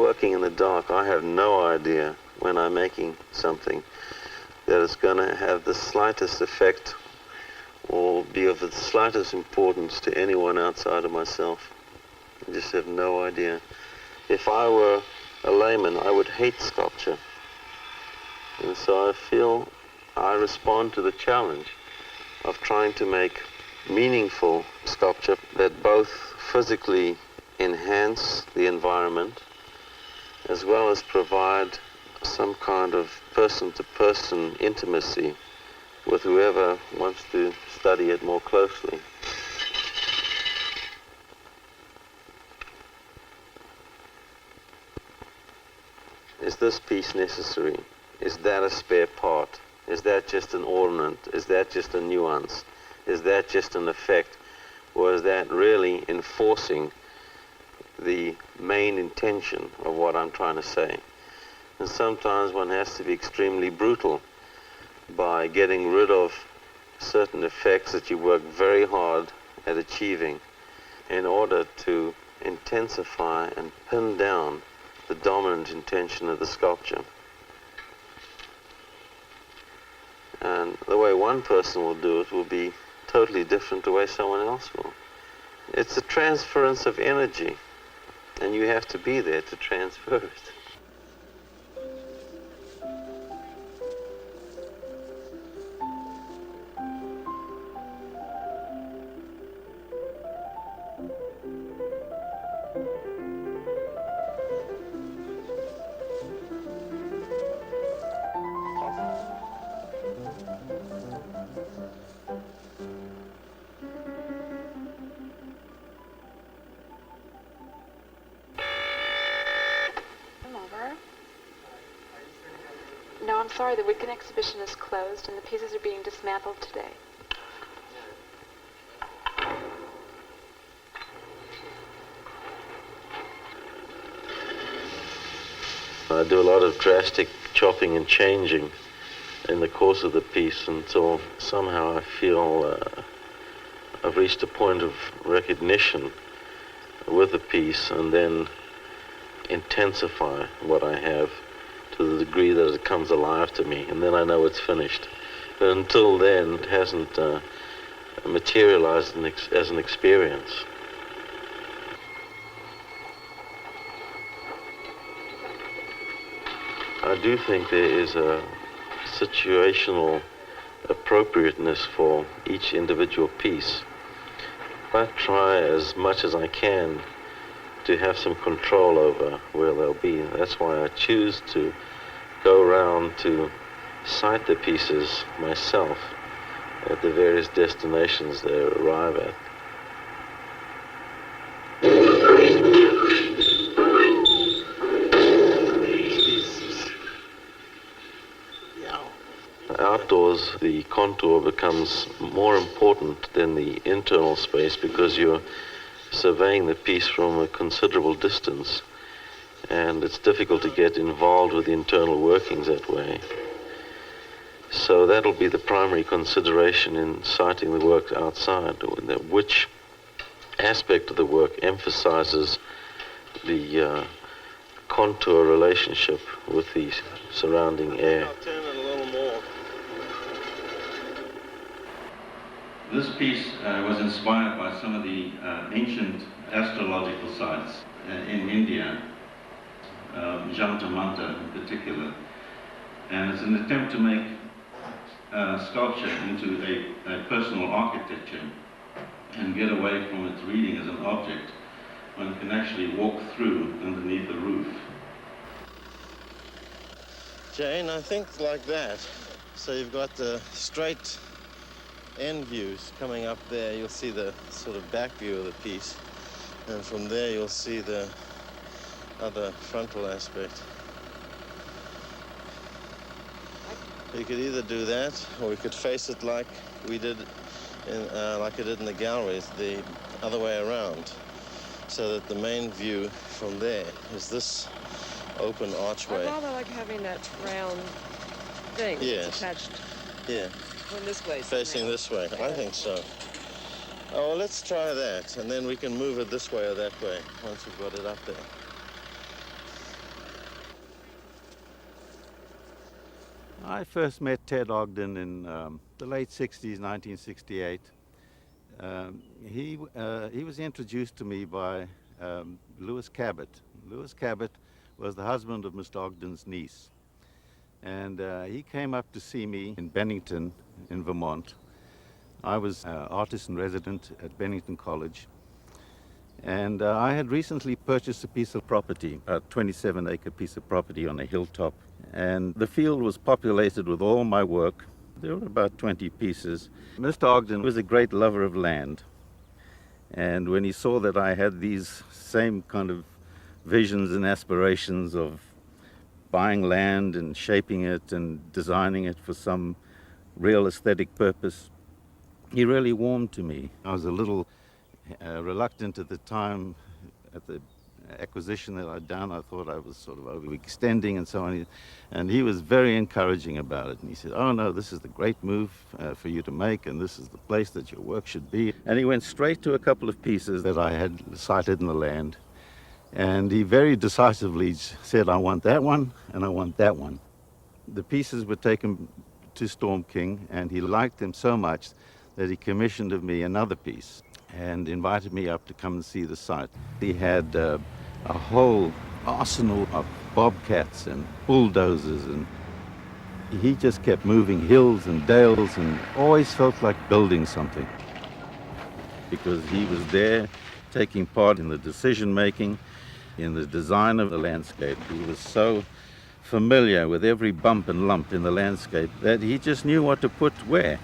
working in the dark, I have no idea when I'm making something that it's going to have the slightest effect or be of the slightest importance to anyone outside of myself. I just have no idea. If I were a layman, I would hate sculpture. And so I feel I respond to the challenge of trying to make meaningful sculpture that both physically enhance the environment as well as provide some kind of person-to-person intimacy with whoever wants to study it more closely. Is this piece necessary? Is that a spare part? Is that just an ornament? Is that just a nuance? Is that just an effect? Or is that really enforcing the main intention of what I'm trying to say? And sometimes one has to be extremely brutal by getting rid of certain effects that you work very hard at achieving in order to intensify and pin down the dominant intention of the sculpture. And the way one person will do it will be totally different the way someone else will. It's a transference of energy, and you have to be there to transfer it. No, I'm sorry, the Witkin exhibition is closed and the pieces are being dismantled today. I do a lot of drastic chopping and changing in the course of the piece until somehow I feel I've reached a point of recognition with the piece, and then intensify what I have to the degree that it comes alive to me, and then I know it's finished. But until then, it hasn't materialized as an experience. I do think there is a situational appropriateness for each individual piece. I try as much as I can to have some control over where they'll be. That's why I choose to go around to site the pieces myself at the various destinations they arrive at. Outdoors, the contour becomes more important than the internal space because you're surveying the piece from a considerable distance, and it's difficult to get involved with the internal workings that way. So that'll be the primary consideration in siting the work outside, which aspect of the work emphasizes the contour relationship with the surrounding air. I'll turn it a little more. This piece was inspired by some of the ancient astrological sites in India, Jantamanta in particular, and it's an attempt to make sculpture into a personal architecture and get away from its reading as an object. One can actually walk through underneath the roof. Jane, I think like that. So you've got the straight end views coming up there. You'll see the sort of back view of the piece, and from there you'll see the other frontal aspect. You could either do that, or we could face it like we did, like I did in the galleries, the other way around, so that the main view from there is this open archway. I rather like having that round thing attached. Yeah. Going this way. Facing this way. I think so. Oh, well, let's try that, and then we can move it this way or that way once we've got it up there. I first met Ted Ogden in the late 60s, 1968. He was introduced to me by Lewis Cabot. Lewis Cabot was the husband of Mr. Ogden's niece. And he came up to see me in Bennington in Vermont. I was artist in resident at Bennington College. And I had recently purchased a piece of property, a 27-acre piece of property on a hilltop. And the field was populated with all my work. There were about 20 pieces. Mr. Ogden was a great lover of land. And when he saw that I had these same kind of visions and aspirations of buying land and shaping it and designing it for some real aesthetic purpose, he really warmed to me. I was a little reluctant at the time at the acquisition that I'd done. I thought I was sort of overextending and so on. And he was very encouraging about it. And he said, oh no, this is the great move for you to make, and this is the place that your work should be. And he went straight to a couple of pieces that I had sighted in the land. And he very decisively said, I want that one and I want that one. The pieces were taken to Storm King, and he liked them so much that he commissioned of me another piece and invited me up to come and see the site. He had a whole arsenal of bobcats and bulldozers, and he just kept moving hills and dales and always felt like building something, because he was there taking part in the decision-making, in the design of the landscape. He was so familiar with every bump and lump in the landscape that he just knew what to put where.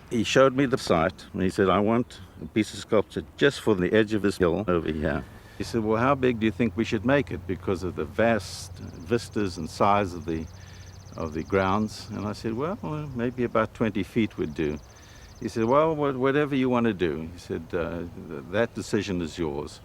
He showed me the site, and he said, I want a piece of sculpture just for the edge of this hill over here. He said, well, how big do you think we should make it because of the vast vistas and size of the grounds? And I said, well, maybe about 20 feet would do. He said, well, whatever you want to do. He said, that decision is yours.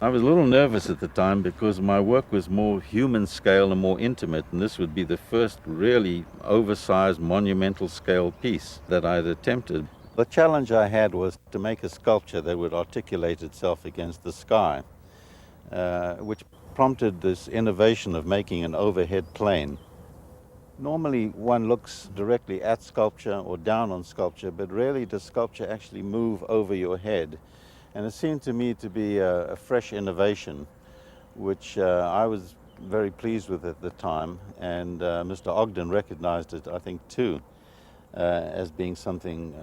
I was a little nervous at the time because my work was more human scale and more intimate, and this would be the first really oversized monumental scale piece that I'd attempted. The challenge I had was to make a sculpture that would articulate itself against the sky, which prompted this innovation of making an overhead plane. Normally one looks directly at sculpture or down on sculpture, but rarely does sculpture actually move over your head. And it seemed to me to be a fresh innovation, which I was very pleased with at the time. And Mr. Ogden recognized it, I think, too, as being something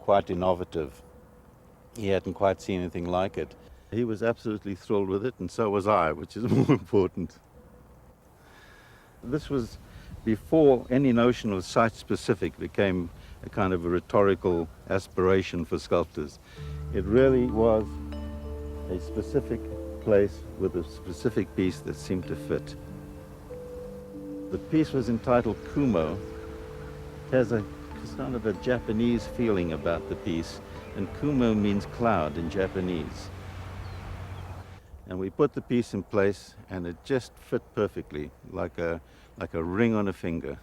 quite innovative. He hadn't quite seen anything like it. He was absolutely thrilled with it, and so was I, which is more important. This was before any notion of site-specific became a kind of a rhetorical aspiration for sculptors. It really was a specific place with a specific piece that seemed to fit. The piece was entitled Kumo. It has a kind of a Japanese feeling about the piece, and Kumo means cloud in Japanese. And we put the piece in place, and it just fit perfectly, like a ring on a finger.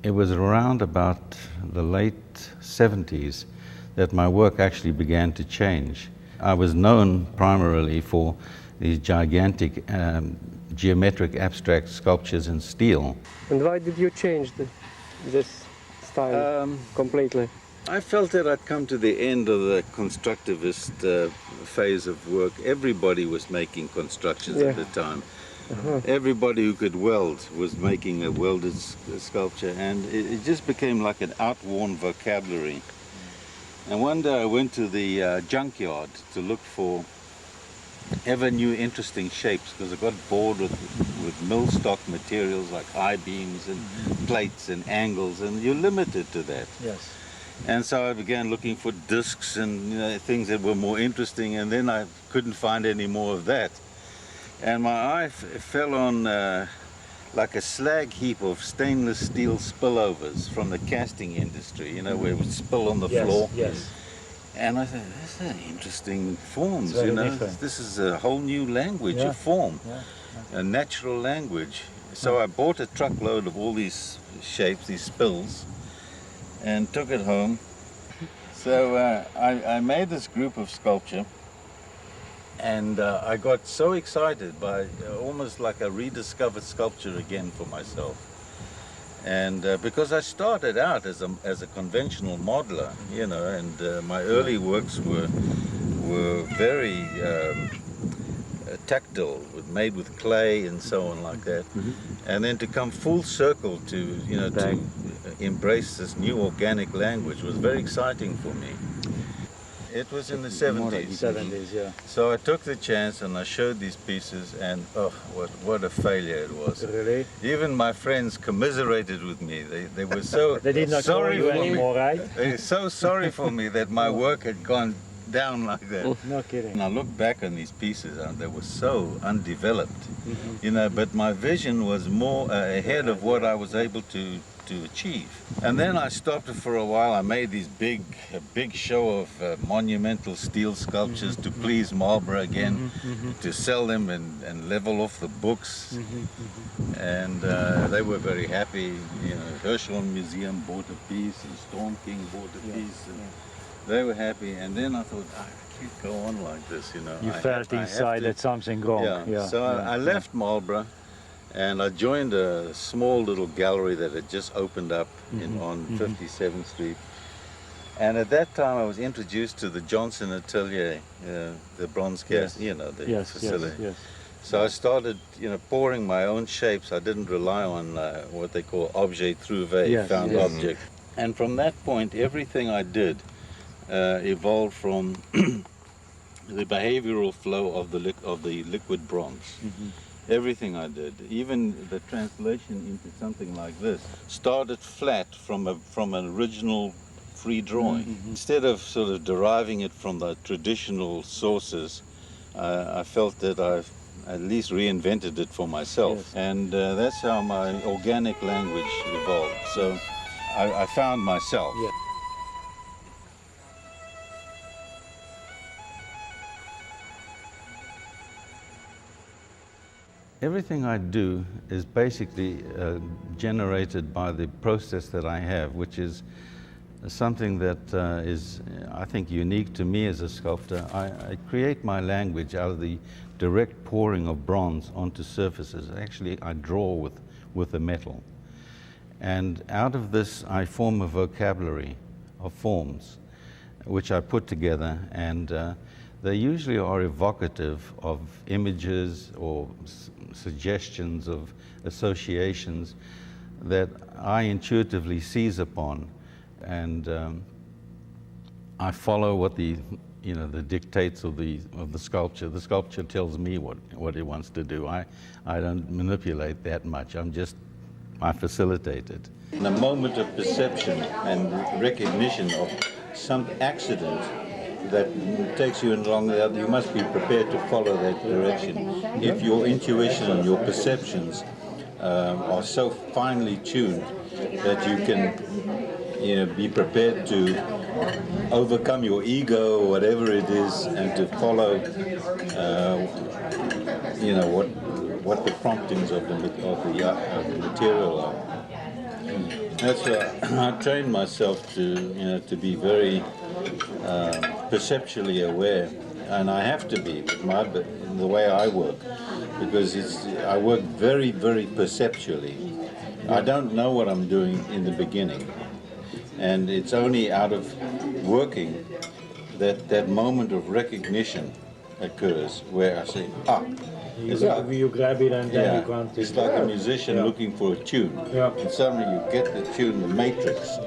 It was around about the late 70s that my work actually began to change. I was known primarily for these gigantic geometric abstract sculptures in steel. And why did you change this style completely? I felt that I'd come to the end of the constructivist phase of work. Everybody was making constructions at the time. Everybody who could weld was making a welded sculpture, and it just became like an outworn vocabulary. And one day I went to the junkyard to look for ever new interesting shapes, because I got bored with mill stock materials like I-beams and plates and angles, and you're limited to that. Yes. And so I began looking for discs and things that were more interesting, and then I couldn't find any more of that. And my eye fell on like a slag heap of stainless steel spillovers from the casting industry, where it would spill on the floor. Yes. And I thought, that's an interesting forms, different. This is a whole new language of form, a natural language. So I bought a truckload of all these shapes, these spills, and took it home. So I made this group of sculpture, And I got so excited by almost like a rediscovered sculpture again for myself. And because I started out as a conventional modeler, you know, and my early works were very tactile, made with clay and so on like that. And then to come full circle to, you know, to embrace this new organic language was very exciting for me. It was in the 70s. 70s, yeah. So I took the chance and I showed these pieces, and oh, what a failure it was. Really? Even my friends commiserated with me. They were so They did not call sorry you for me. anymore, right? They were so sorry for me that my work had gone down like that. No kidding. And I look back on these pieces and they were so undeveloped, you know, but my vision was more ahead of what I was able to achieve. And then I stopped for a while. I made these big show of monumental steel sculptures to please Marlborough again, to sell them and level off the books. And they were very happy. You know, Herschel Museum bought a piece, and Storm King bought a piece. And they were happy. And then I thought, I can't go on like this, you know. You felt inside that something wrong. Yeah. So I left Marlborough. And I joined a small little gallery that had just opened up on 57th Street. And at that time I was introduced to the Johnson Atelier, the bronze cast, you know, the facility. Yes. So I started, you know, pouring my own shapes. I didn't rely on what they call objet trouvé, found object. And from that point, everything I did evolved from the behavioral flow of the liquid bronze. Everything I did, even the translation into something like this, started flat from an original free drawing. Instead of sort of deriving it from the traditional sources, I felt that I've at least reinvented it for myself. And that's how my organic language evolved. So I found myself. Everything I do is basically generated by the process that I have, which is something that is, I think, unique to me as a sculptor. I create my language out of the direct pouring of bronze onto surfaces. Actually, I draw with the metal. And out of this, I form a vocabulary of forms, which I put together, and they usually are evocative of images or suggestions of associations that I intuitively seize upon, and I follow what the dictates of the sculpture. The sculpture tells me what it wants to do. I don't manipulate that much. I facilitate it. In a moment of perception and recognition of some accident that takes you along that, you must be prepared to follow that direction. If your intuition and your perceptions are so finely tuned that you can, be prepared to overcome your ego or whatever it is, and to follow, what the promptings of the material are. That's why I trained myself to be very perceptually aware, and I have to be in the way I work, because I work very, very perceptually. I don't know what I'm doing in the beginning, and it's only out of working that moment of recognition occurs where I say, You grab it and then you can't. It's like a musician looking for a tune, and suddenly you get the tune, the matrix,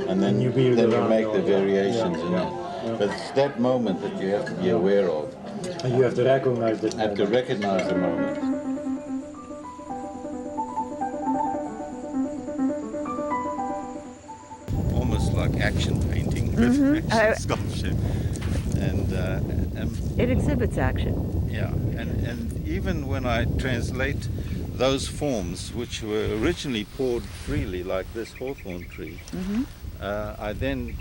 and then you make the variations in it. But it's that moment that you have to be aware of. And you have to recognize that. Have to recognize the moment. Almost like action painting, action sculpture, and it exhibits action. Yeah, and even when I translate those forms, which were originally poured freely, like this hawthorn tree, I then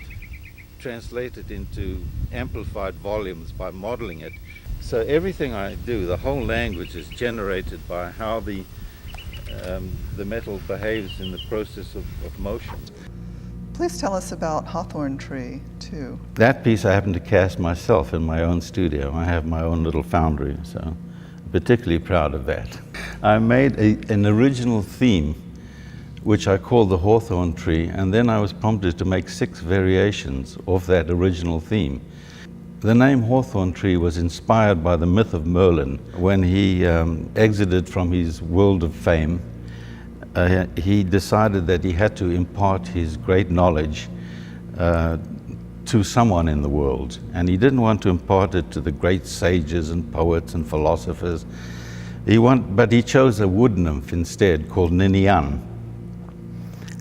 translate it into amplified volumes by modeling it. So everything I do, the whole language is generated by how the metal behaves in the process of motion. Please tell us about Hawthorne Tree, too. That piece I happened to cast myself in my own studio. I have my own little foundry, so I'm particularly proud of that. I made an original theme, which I called the Hawthorne Tree, and then I was prompted to make 6 variations of that original theme. The name Hawthorne Tree was inspired by the myth of Merlin. When he exited from his world of fame, he decided that he had to impart his great knowledge to someone in the world. And he didn't want to impart it to the great sages and poets and philosophers. But he chose a wood nymph instead called Ninian,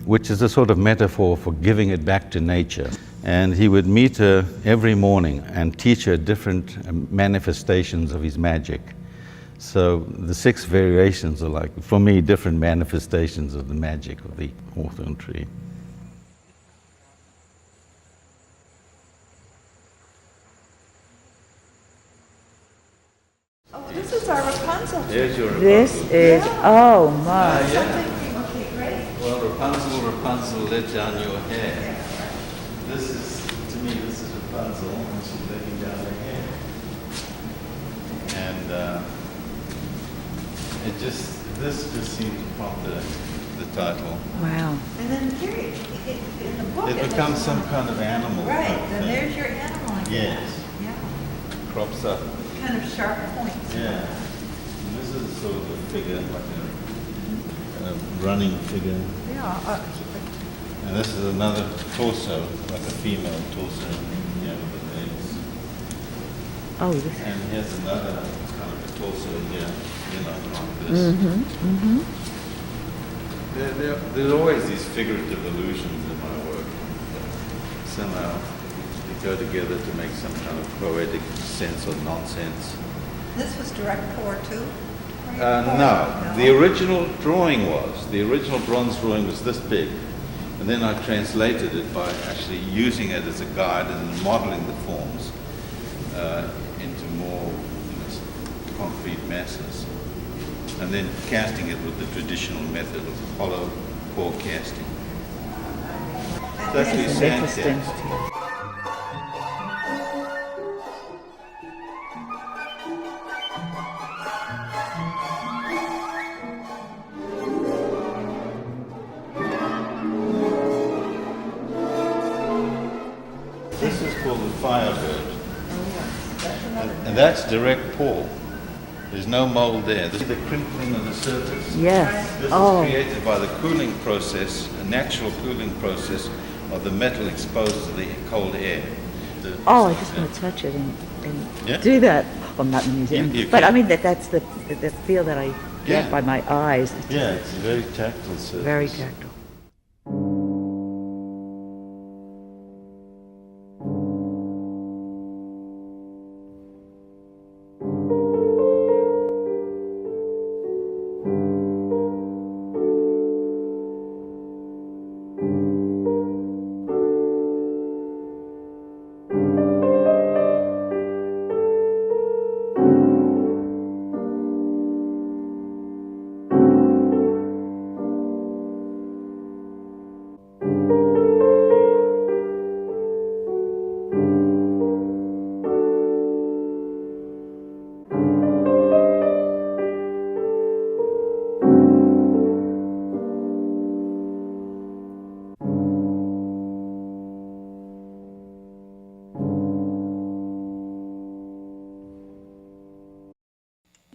which is a sort of metaphor for giving it back to nature. And he would meet her every morning and teach her different manifestations of his magic. So the 6 variations are like, for me, different manifestations of the magic of the Hawthorne Tree. Oh, this is our Rapunzel. Here's your Rapunzel. This is, oh my. Okay, great. Well, Rapunzel, Rapunzel, let down your hair. This is, to me, this is Rapunzel, and she's letting down her hair. And this just seemed to prompt the title. Wow. And then here, in the book, It becomes some kind of animal. Right, type then thing. there's your animal again. Yes. Yeah. Crops up. Kind of sharp points. Yeah. And this is sort of a figure, like a running figure. Yeah. And this is another torso, like a female torso, yeah, with the legs. Oh, this. And here's another kind of a torso here, like this. There's always these figurative illusions in my work. Somehow they go together to make some kind of poetic sense or nonsense. This was direct pour too? No, the original drawing was. The original bronze drawing was this big. And then I translated it by actually using it as a guide and modeling the forms into more concrete masses. And then casting it with the traditional method of hollow core casting. That's actually sand casting. This is called the Firebird. And that's direct pour. There's no mold there. This is the crinkling of the surface. Yes. This Oh. is created by the cooling process, a natural cooling process of the metal exposed to the cold air. Oh, I just want to touch it and Yeah. do that. Well, not in the museum, You but I can. mean that's the feel that I get Yeah. by my eyes. It's Yeah, it's a very tactile surface. very tactile.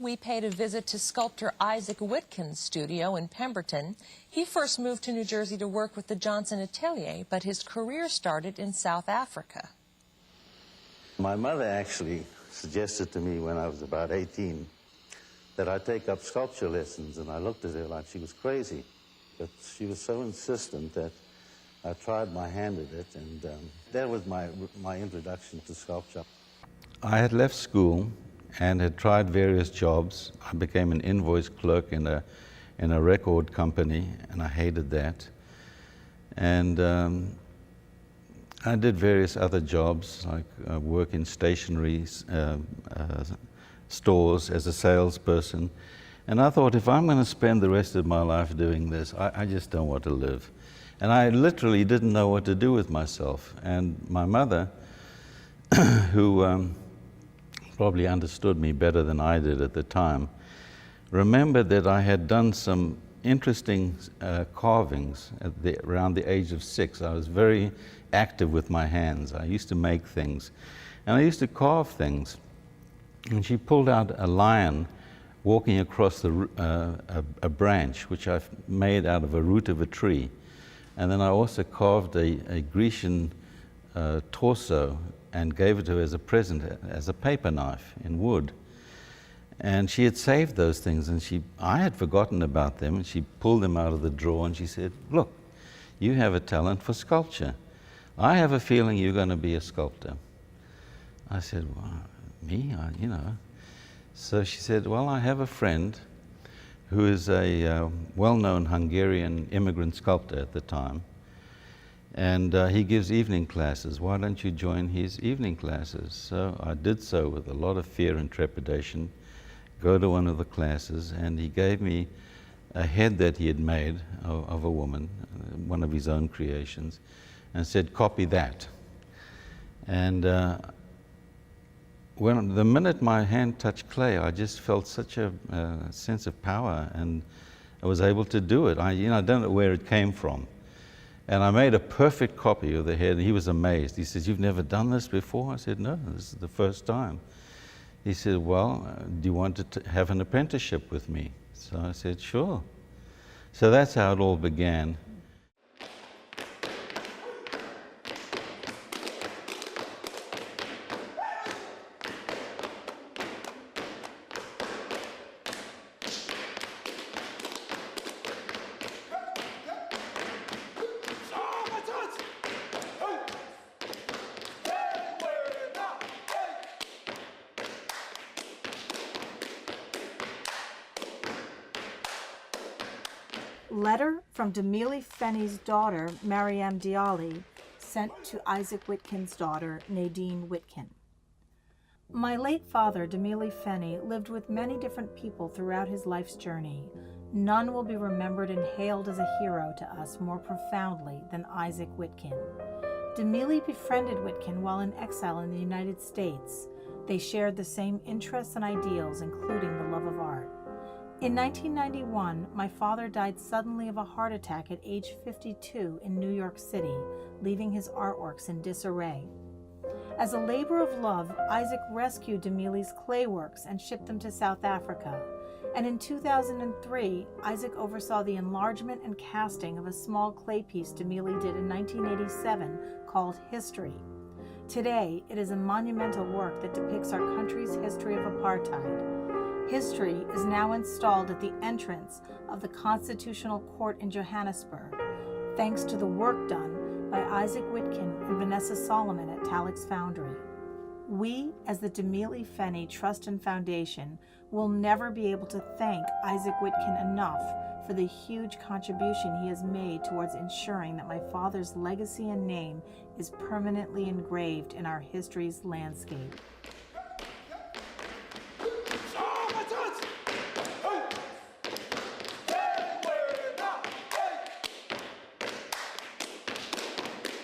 We paid a visit to sculptor Isaac Witkin's studio in Pemberton. He first moved to New Jersey to work with the Johnson Atelier, but his career started in South Africa. My mother actually suggested to me when I was about 18 that I take up sculpture lessons, and I looked at her like she was crazy. But she was so insistent that I tried my hand at it, and that was my introduction to sculpture. I had left school and had tried various jobs. I became an invoice clerk in a record company, and I hated that. And I did various other jobs, like work in stationery stores as a salesperson. And I thought, if I'm going to spend the rest of my life doing this, I just don't want to live. And I literally didn't know what to do with myself. And my mother, who probably understood me better than I did at the time, remembered that I had done some interesting carvings around the age of 6. I was very active with my hands. I used to make things. And I used to carve things. And she pulled out a lion walking across a branch, which I've made out of a root of a tree. And then I also carved a Grecian torso and gave it to her as a present, as a paper knife in wood. And she had saved those things, and I had forgotten about them, and she pulled them out of the drawer, and she said, "Look, you have a talent for sculpture. I have a feeling you're going to be a sculptor." I said, "Well, me? You know." So she said, "Well, I have a friend who is a well-known Hungarian immigrant sculptor at the time, and he gives evening classes. Why don't you join his evening classes?" So I did so with a lot of fear and trepidation, go to one of the classes, and he gave me a head that he had made of a woman, one of his own creations, and said, "Copy that." And the minute my hand touched clay, I just felt such a sense of power, and I was able to do it. I don't know where it came from. And I made a perfect copy of the head, and he was amazed. He says, "You've never done this before?" I said, "No, this is the first time." He said, "Well, do you want to have an apprenticeship with me?" So I said, "Sure." So that's how it all began. Letter from Demili Fenney's daughter, Mariam Diali, sent to Isaac Witkin's daughter, Nadine Witkin. My late father, Demili Fenney, lived with many different people throughout his life's journey. None will be remembered and hailed as a hero to us more profoundly than Isaac Witkin. Demili befriended Witkin while in exile in the United States. They shared the same interests and ideals, including the love of art. In 1991, my father died suddenly of a heart attack at age 52 in New York City, leaving his artworks in disarray. As a labor of love, Isaac rescued Demili's clay works and shipped them to South Africa. And in 2003, Isaac oversaw the enlargement and casting of a small clay piece Demili did in 1987 called History. Today, it is a monumental work that depicts our country's history of apartheid. History is now installed at the entrance of the Constitutional Court in Johannesburg, thanks to the work done by Isaac Witkin and Vanessa Solomon at Talix Foundry. We, as the Demili Fenney Trust and Foundation, will never be able to thank Isaac Witkin enough for the huge contribution he has made towards ensuring that my father's legacy and name is permanently engraved in our history's landscape.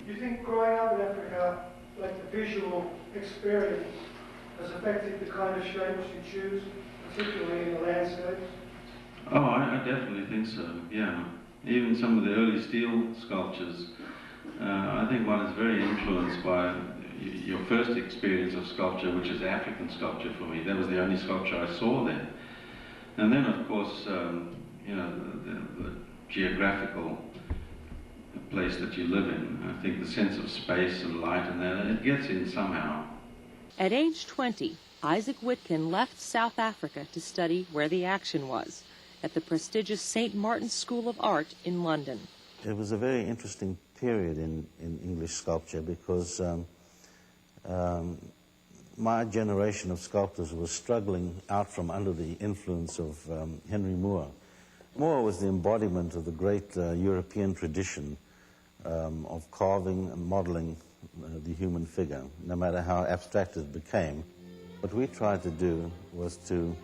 Do you think growing up in Africa, like the visual experience, has affected the kind of shapes you choose, particularly in the landscapes? Oh, I definitely think so, yeah. Even some of the early steel sculptures, I think one is very influenced by your first experience of sculpture, which is African sculpture for me. That was the only sculpture I saw then. And then, of course, the geographical place that you live in. I think the sense of space and light and that, it gets in somehow. At age 20, Isaac Witkin left South Africa to study where the action was, at the prestigious St. Martin's School of Art in London. It was a very interesting period in English sculpture because my generation of sculptors was struggling out from under the influence of Henry Moore. Moore was the embodiment of the great European tradition of carving and modeling the human figure, no matter how abstract it became. What we tried to do was to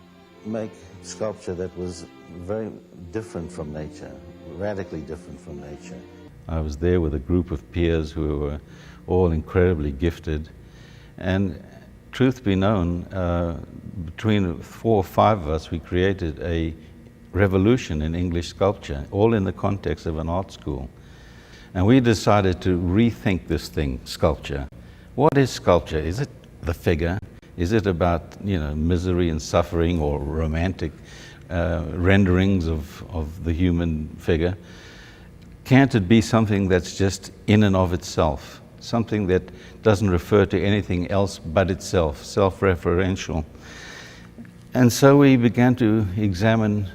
make sculpture that was very different from nature, radically different from nature. I was there with a group of peers who were all incredibly gifted. And truth be known, between 4 or 5 of us, we created a revolution in English sculpture, all in the context of an art school. And we decided to rethink this thing, sculpture. What is sculpture? Is it the figure? Is it about, misery and suffering, or romantic renderings of the human figure? Can't it be something that's just in and of itself? Something that doesn't refer to anything else but itself, self-referential. And so we began to examine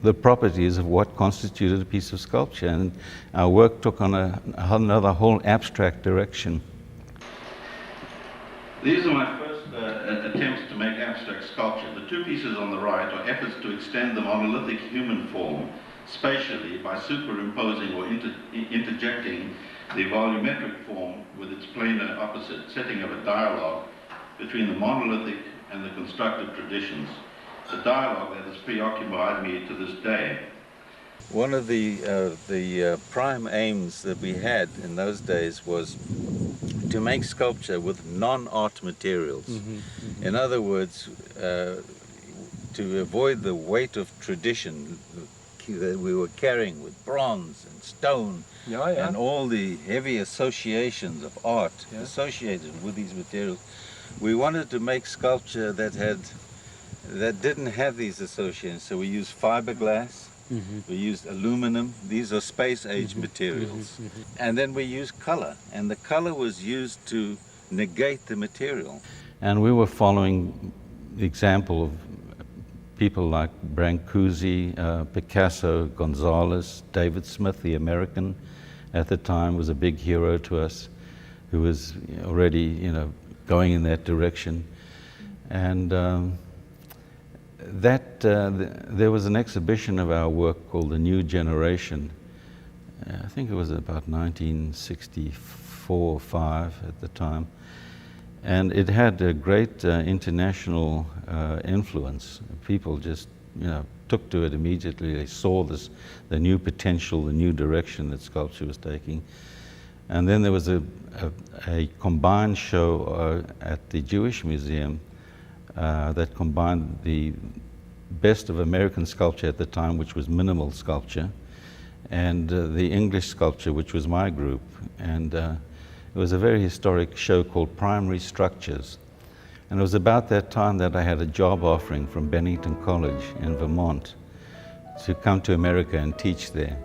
the properties of what constituted a piece of sculpture, and our work took on another whole abstract direction. These are my first attempts to make abstract sculpture. The 2 pieces on the right are efforts to extend the monolithic human form spatially by superimposing or interjecting the volumetric form with its planar opposite, setting up a dialogue between the monolithic and the constructive traditions. The dialogue that has preoccupied me to this day. One of the prime aims that we had in those days was to make sculpture with non-art materials. In other words, to avoid the weight of tradition that we were carrying with bronze and stone and all the heavy associations of art associated with these materials. We wanted to make sculpture that didn't have these associations. So we used fiberglass, we used aluminum. These are space-age materials. And then we used color, and the color was used to negate the material. And we were following the example of people like Brancusi, Picasso, Gonzalez, David Smith, the American at the time, was a big hero to us, who was already, going in that direction. And there was an exhibition of our work called The New Generation. I think it was about 1964 or 5 at the time. And it had a great international influence. People just, took to it immediately. They saw the new potential, the new direction that sculpture was taking. And then there was a combined show at the Jewish Museum that combined the best of American sculpture at the time, which was minimal sculpture, and the English sculpture, which was my group. And it was a very historic show called Primary Structures. And it was about that time that I had a job offering from Bennington College in Vermont to come to America and teach there.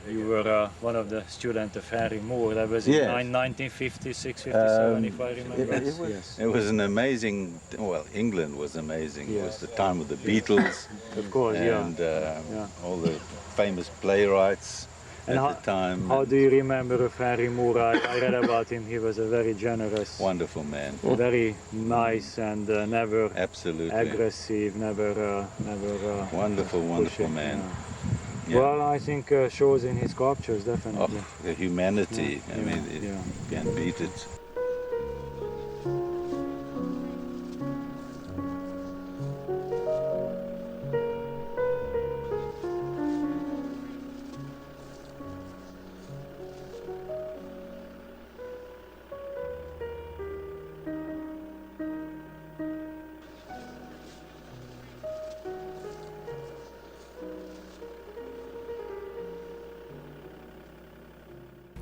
You were one of the students of Henry Moore. That was in 1956, 57, if I remember. It was an amazing, England was amazing. It was the time of the Beatles. Of course, and all the famous playwrights and at the time. How do you remember of Henry Moore? I read about him. He was a very generous, wonderful man. Very nice and never aggressive, never wonderful man. Yeah. Well, I think shows in his sculptures, definitely. Oh, the humanity, I mean, you can't beat it.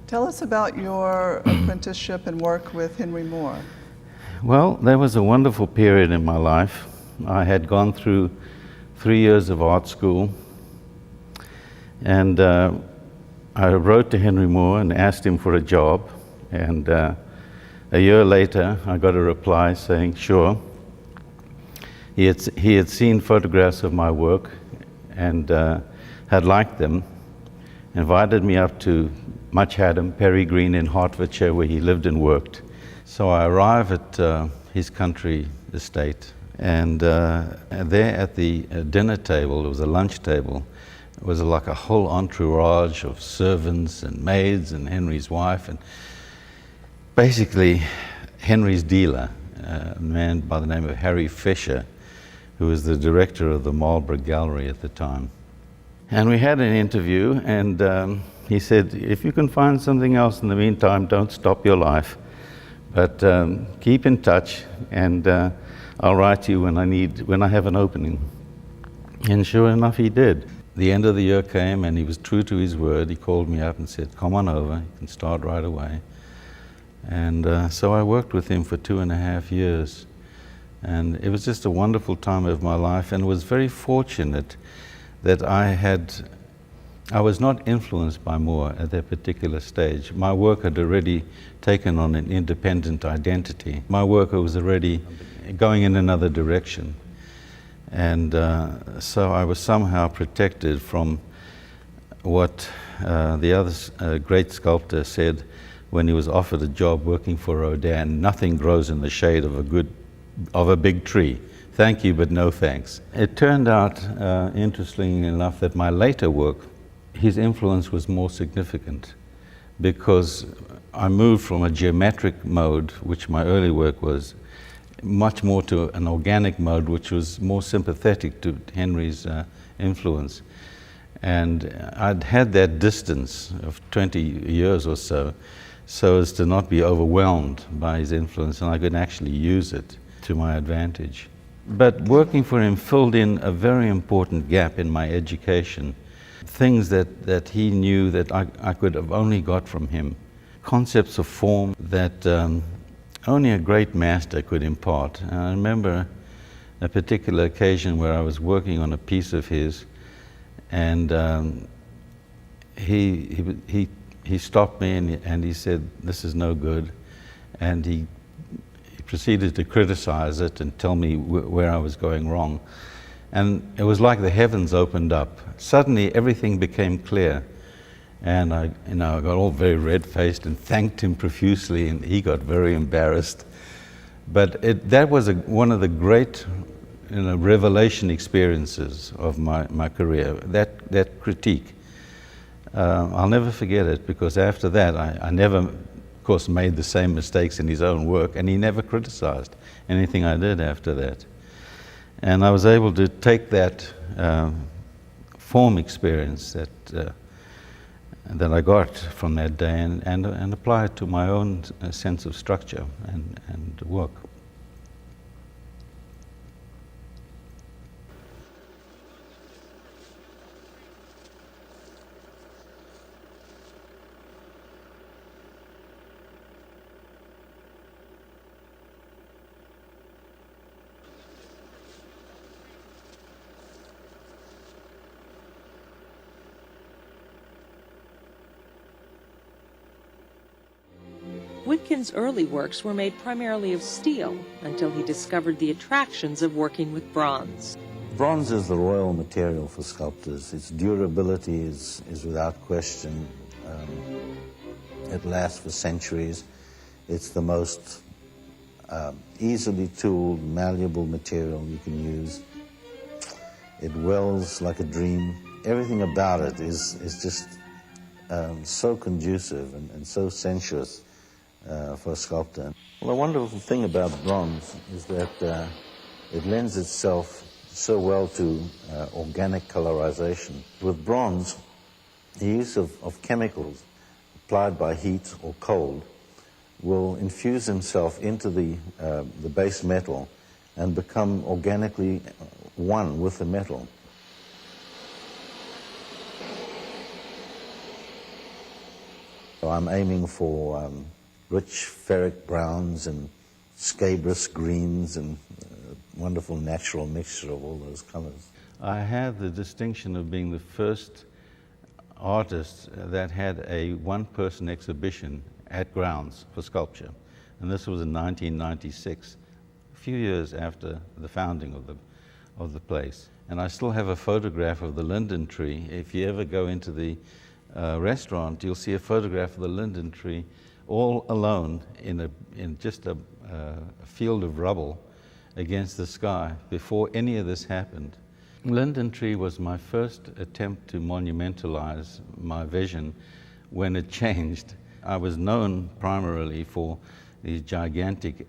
Tell us about your apprenticeship and work with Henry Moore. Well, there was a wonderful period in my life. I had gone through 3 years of art school, and I wrote to Henry Moore and asked him for a job, and a year later I got a reply saying sure. He had seen photographs of my work and had liked them, invited me up to Much Haddam, Perry Green in Hertfordshire, where he lived and worked. So I arrive at his country estate, And there at the dinner table, it was a lunch table, it was like a whole entourage of servants and maids and Henry's wife, and basically Henry's dealer, a man by the name of Harry Fisher, who was the director of the Marlborough Gallery at the time. And we had an interview, and he said, if you can find something else in the meantime, don't stop your life, but keep in touch, and I'll write you when I have an opening. And sure enough, he did. The end of the year came, and he was true to his word. He called me up and said, come on over, you can start right away. And so I worked with him for 2.5 years. And it was just a wonderful time of my life, and was very fortunate that I was not influenced by Moore at that particular stage. My work had already taken on an independent identity. My work was already going in another direction. And so I was somehow protected from what the other great sculptor said when he was offered a job working for Rodin: nothing grows in the shade of a big tree. Thank you, but no thanks. It turned out, interestingly enough, that my later work, his influence was more significant, because I moved from a geometric mode, which my early work was, much more to an organic mode, which was more sympathetic to Henry's influence. And I'd had that distance of 20 years or so as to not be overwhelmed by his influence, and I could actually use it to my advantage. But working for him filled in a very important gap in my education. Things that he knew that I could have only got from him. Concepts of form that only a great master could impart. And I remember a particular occasion where I was working on a piece of his, and he stopped me and he said, this is no good. And he proceeded to criticize it and tell me where I was going wrong. And it was like the heavens opened up. Suddenly everything became clear. And I got all very red-faced and thanked him profusely, and he got very embarrassed. But that was one of the great revelation experiences of my career, that critique. I'll never forget it, because after that I never, of course, made the same mistakes in his own work, and he never criticized anything I did after that. And I was able to take that form experience that I got from that day and apply it to my own sense of structure and work. Witkin's early works were made primarily of steel until he discovered the attractions of working with bronze. Bronze is the royal material for sculptors. Its durability is without question. It lasts for centuries. It's the most easily tooled, malleable material you can use. It wells like a dream. Everything about it is just so conducive and so sensuous for a sculptor. Well, the wonderful thing about bronze is that it lends itself so well to organic colorization. With bronze, the use of chemicals applied by heat or cold will infuse himself into the base metal and become organically one with the metal. So I'm aiming for rich ferric browns and scabrous greens and wonderful natural mixture of all those colors. I have the distinction of being the first artist that had a one-person exhibition at Grounds for sculpture, and this was in 1996, a few years after the founding of the place. And I still have a photograph of the linden tree. If you ever go into the restaurant, you'll see a photograph of the linden tree all alone in just a field of rubble, against the sky before any of this happened. Linden tree was my first attempt to monumentalize my vision when it changed. I was known primarily for these gigantic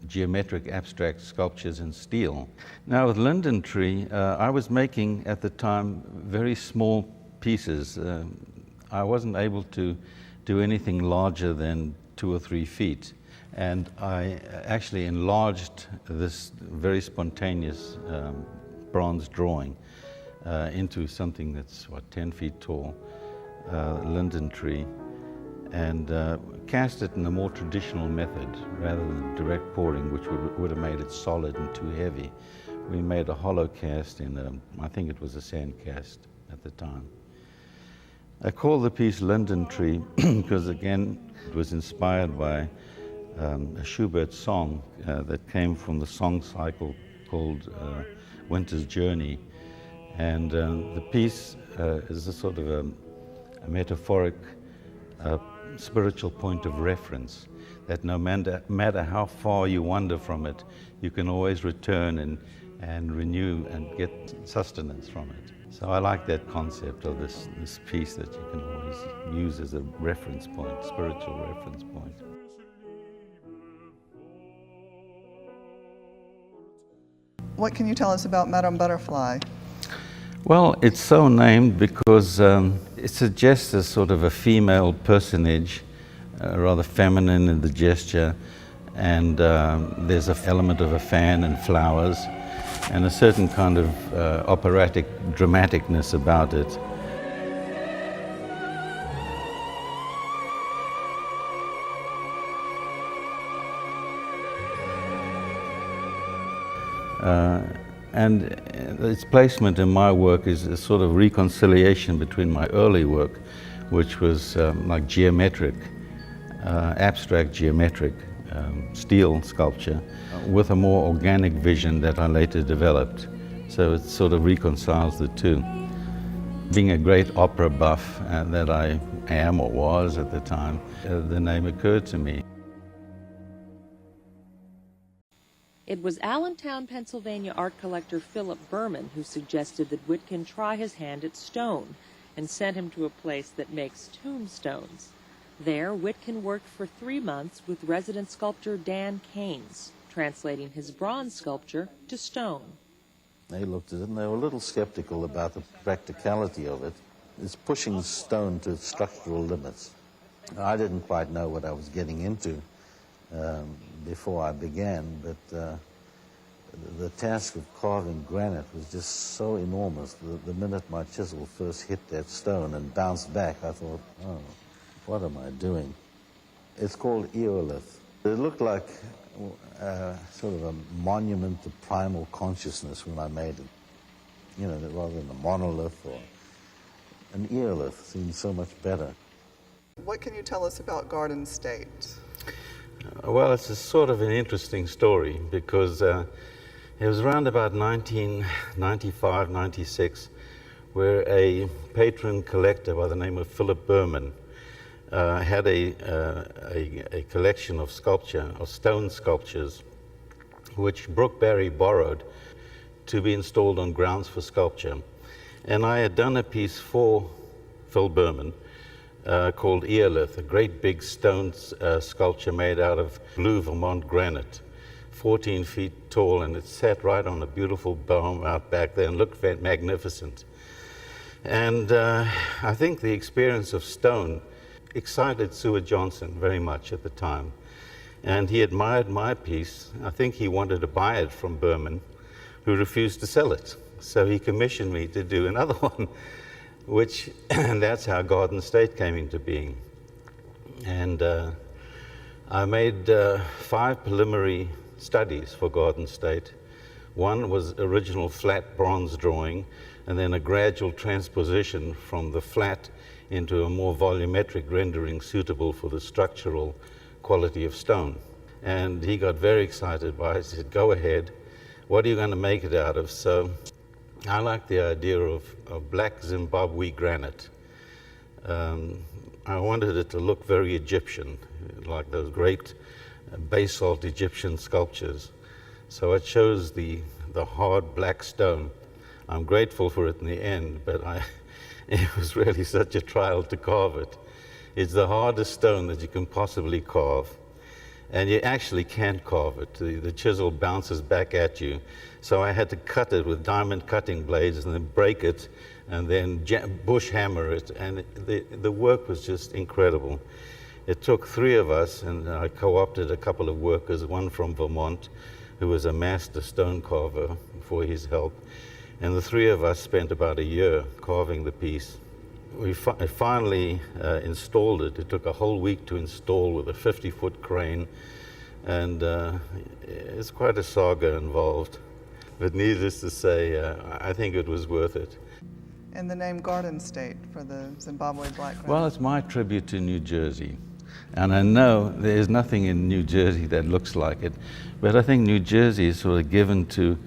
geometric abstract sculptures in steel. Now with linden tree, I was making at the time very small pieces. I wasn't able to do anything larger than 2 or 3 feet. And I actually enlarged this very spontaneous bronze drawing into something that's, 10 feet tall, linden tree, and cast it in a more traditional method rather than direct pouring, which would have made it solid and too heavy. We made a hollow cast in I think it was a sand cast at the time. I call the piece Linden Tree because, again, it was inspired by a Schubert song that came from the song cycle called Winter's Journey. And the piece is a sort of a metaphoric spiritual point of reference, that no matter how far you wander from it, you can always return and renew and get sustenance from it. So I like that concept of this piece that you can always use as a reference point, spiritual reference point. What can you tell us about Madame Butterfly? Well, it's so named because it suggests a sort of a female personage, rather feminine in the gesture, and there's an element of a fan and flowers, and a certain kind of operatic dramaticness about it. And its placement in my work is a sort of reconciliation between my early work, which was like geometric, abstract geometric steel sculpture, with a more organic vision that I later developed. So it sort of reconciles the two. Being a great opera buff that I am or was at the time, the name occurred to me. It was Allentown, Pennsylvania art collector Philip Berman who suggested that Witkin try his hand at stone and sent him to a place that makes tombstones. There, Witkin worked for 3 months with resident sculptor Dan Keynes, translating his bronze sculpture to stone. They looked at it and they were a little skeptical about the practicality of it. It's pushing stone to structural limits. I didn't quite know what I was getting into before I began, but the task of carving granite was just so enormous. The minute my chisel first hit that stone and bounced back, I thought, oh, what am I doing? It's called eolith. It looked like sort of a monument to primal consciousness when I made it. You know, rather than a monolith or an eolith seemed so much better. What can you tell us about Garden State? Well, it's a sort of an interesting story because it was around about 1995, 96, where a patron collector by the name of Philip Berman had a collection of sculpture, of stone sculptures, which Brooke Barry borrowed to be installed on grounds for sculpture. And I had done a piece for Phil Berman called Eolith, a great big stone sculpture made out of blue Vermont granite, 14 feet tall, and it sat right on a beautiful dome out back there and looked magnificent. And I think the experience of stone excited Stuart Johnson very much at the time. And he admired my piece. I think he wanted to buy it from Berman, who refused to sell it. So he commissioned me to do another one, and that's how Garden State came into being. And I made 5 preliminary studies for Garden State. One was original flat bronze drawing, and then a gradual transposition from the flat into a more volumetric rendering suitable for the structural quality of stone. And he got very excited by it. He said, go ahead, what are you going to make it out of? So I like the idea of black Zimbabwe granite. I wanted it to look very Egyptian, like those great basalt Egyptian sculptures. So I chose the hard black stone. I'm grateful for it in the end, but it was really such a trial to carve it. It's the hardest stone that you can possibly carve. And you actually can't carve it. The chisel bounces back at you. So I had to cut it with diamond cutting blades and then break it and then bush hammer it. And the work was just incredible. It took 3 of us, and I co-opted a couple of workers, one from Vermont, who was a master stone carver, for his help. And the 3 of us spent about a year carving the piece. We finally installed it. It took a whole week to install with a 50-foot crane, and it's quite a saga involved. But needless to say, I think it was worth it. And the name Garden State for the Zimbabwe black granite? Well, it's my tribute to New Jersey. And I know there's nothing in New Jersey that looks like it, but I think New Jersey is sort of given to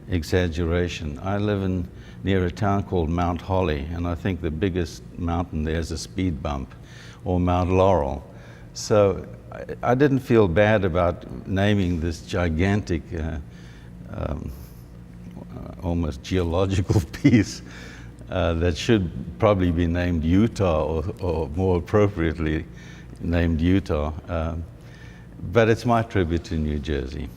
exaggeration. I live near a town called Mount Holly, and I think the biggest mountain there is a speed bump, or Mount Laurel. So I didn't feel bad about naming this gigantic, almost geological piece that should probably be named Utah, or more appropriately named Utah. But it's my tribute to New Jersey.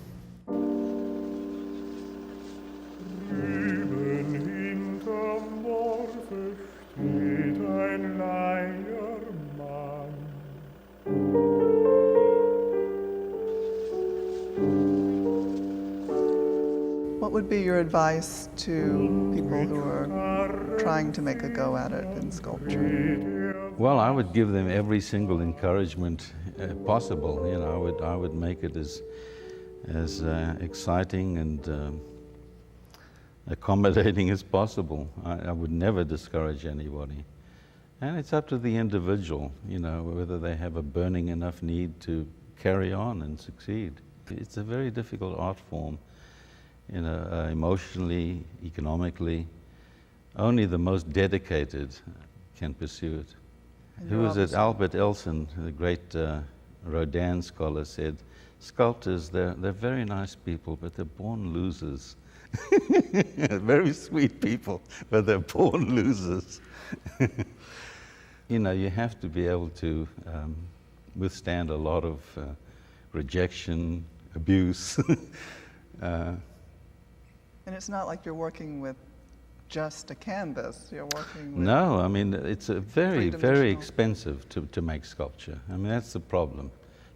What would be your advice to people who are trying to make a go at it in sculpture? Well, I would give them every single encouragement possible. You know, I would make it as exciting and accommodating as possible. I would never discourage anybody. And it's up to the individual, you know, whether they have a burning enough need to carry on and succeed. It's a very difficult art form, you know, emotionally, economically. Only the most dedicated can pursue it. Who was it? Albert Elson, the great Rodin scholar, said, "Sculptors, they're very nice people, but they're born losers." Very sweet people, but they're born losers. You know, you have to be able to withstand a lot of rejection, abuse. And it's not like you're working with just a canvas. You're working with... No, I mean, it's a very expensive to make sculpture. I mean, that's the problem.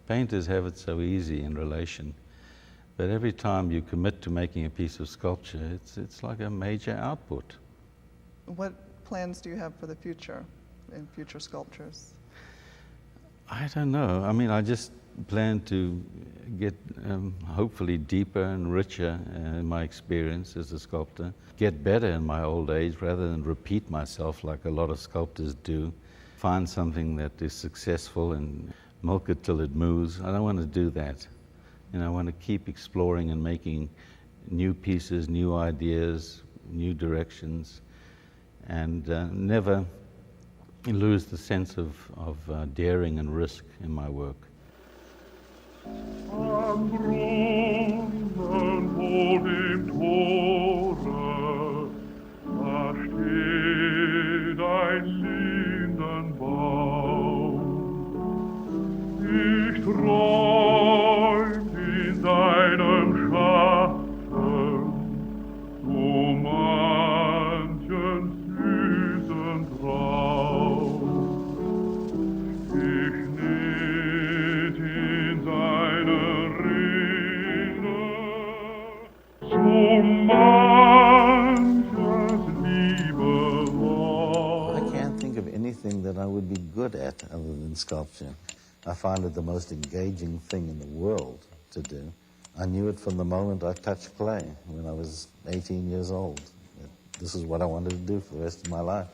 Painters have it so easy in relation. But every time you commit to making a piece of sculpture, it's like a major output. What plans do you have for the future, in future sculptures? I don't know. I mean, I just plan to get hopefully deeper and richer in my experience as a sculptor, get better in my old age rather than repeat myself like a lot of sculptors do, find something that is successful and milk it till it moves. I don't want to do that. You know, I want to keep exploring and making new pieces, new ideas, new directions, and never lose the sense of daring and risk in my work. That I would be good at other than sculpture. I find it the most engaging thing in the world to do. I knew it from the moment I touched clay when I was 18 years old. This is what I wanted to do for the rest of my life.